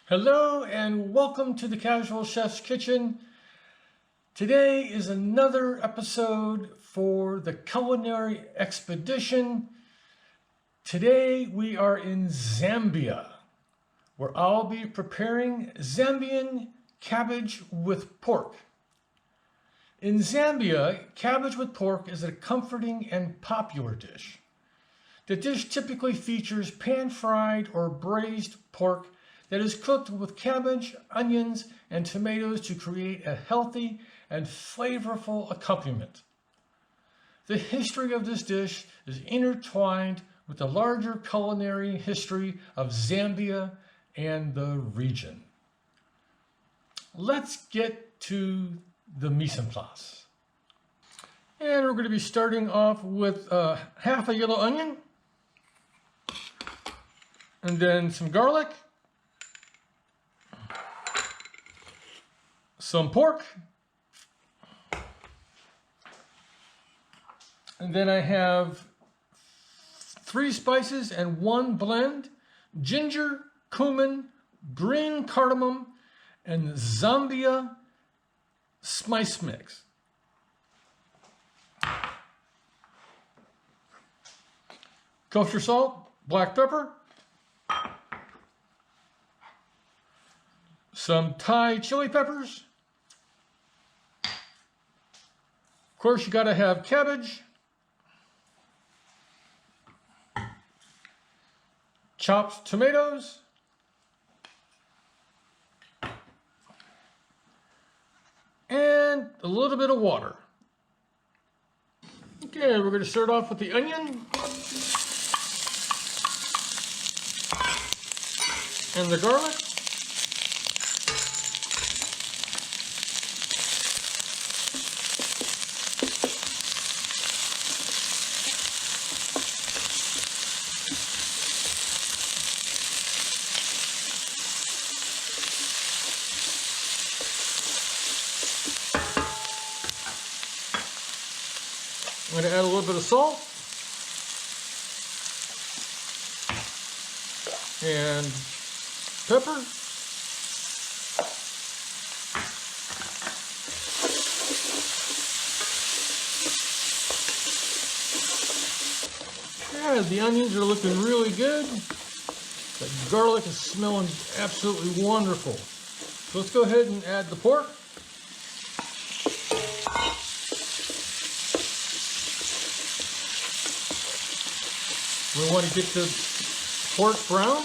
Hello and welcome to the Casual Chef's Kitchen. Today is another episode for the Culinary Expedition. Today we are in Zambia, where I'll be preparing Zambian cabbage with pork. In Zambia, cabbage with pork is a comforting and popular dish. The dish typically features pan-fried or braised pork that is cooked with cabbage, onions, and tomatoes to create a healthy and flavorful accompaniment. The history of this dish is intertwined with the larger culinary history of Zambia and the region. Let's get to the mise en place. And we're going to be starting off with half a yellow onion, and then some garlic, some pork, and then I have 3 spices and 1 blend: ginger, cumin, green cardamom, and Zambia spice mix. Kosher salt, black pepper, some Thai chili peppers. Of course, you got to have cabbage, chopped tomatoes, and a little bit of water. Okay, we're going to start off with the onion and the garlic. I'm going to add a little bit of salt and pepper. Yeah, the onions are looking really good. The garlic is smelling absolutely wonderful. So let's go ahead and add the pork. We want to get the pork brown.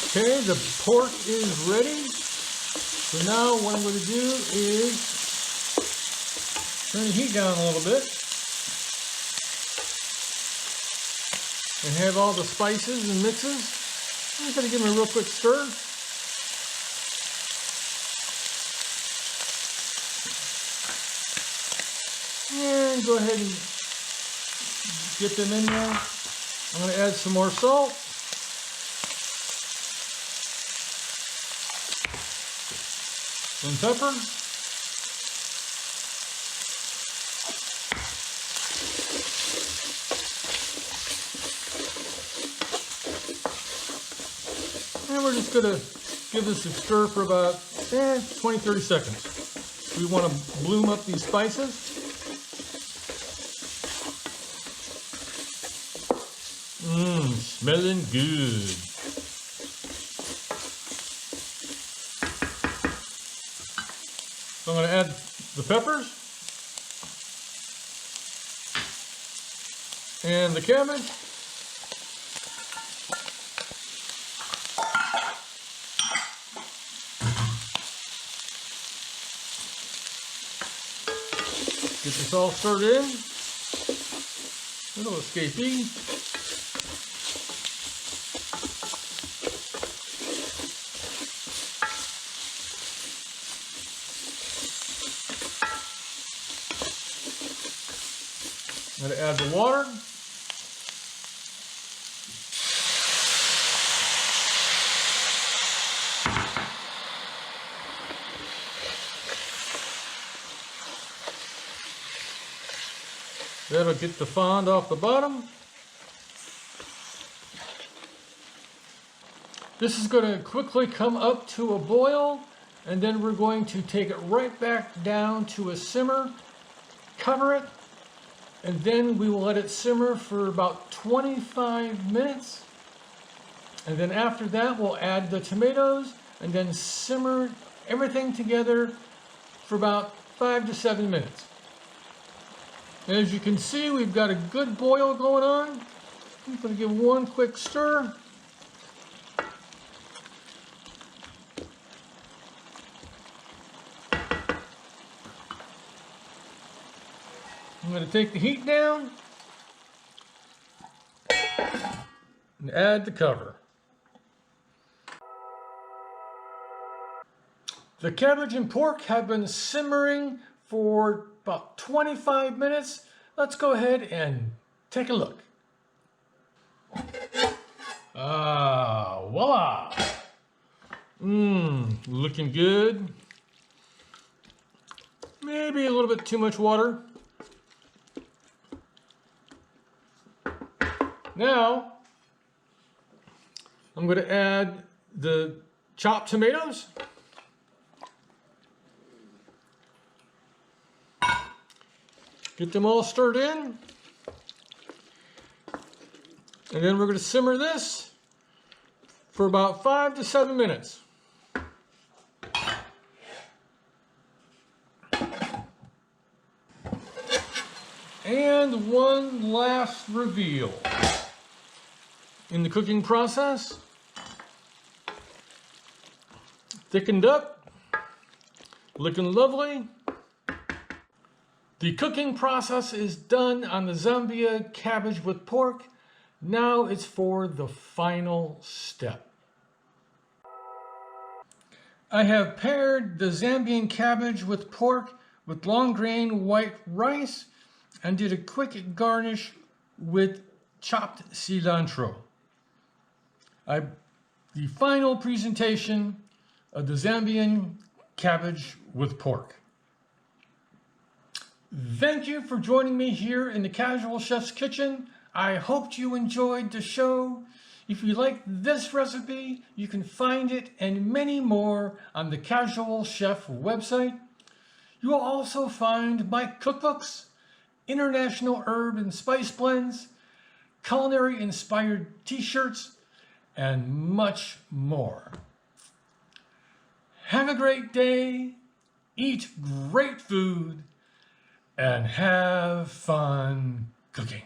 Okay, the pork is ready. So now what I'm going to do is turn the heat down a little bit and have all the spices and mixes. I'm just going to give them a real quick stir. And go ahead and get them in there. I'm going to add some more salt. And pepper. And we're just going to give this a stir for about 20-30 seconds. We want to bloom up these spices. Smelling good. So I'm going to add the peppers and the cabbage. Get this all stirred in. Little escapee. I'm going to add the water. That'll get the fond off the bottom. This is going to quickly come up to a boil, and then we're going to take it right back down to a simmer, cover it, and then we will let it simmer for about 25 minutes. And then after that, we'll add the tomatoes and then simmer everything together for about 5 to 7 minutes. And as you can see, we've got a good boil going on. I'm going to give one quick stir. I'm going to take the heat down and add the cover. The cabbage and pork have been simmering for about 25 minutes. Let's go ahead and take a look. Voila! Looking good. Maybe a little bit too much water. Now, I'm going to add the chopped tomatoes. Get them all stirred in. And then we're going to simmer this for about 5 to 7 minutes. And one last reveal in the cooking process. Thickened up, looking lovely. The cooking process is done on the Zambia cabbage with pork. Now it's for the final step. I have paired the Zambian cabbage with pork with long grain white rice and did a quick garnish with chopped cilantro. The final presentation of the Zambian cabbage with pork. Thank you for joining me here in the Casual Chef's Kitchen. I hoped you enjoyed the show. If you like this recipe, you can find it and many more on the Casual Chef website. You will also find my cookbooks, international herb and spice blends, culinary inspired t-shirts, and much more. Have a great day, eat great food, and have fun cooking.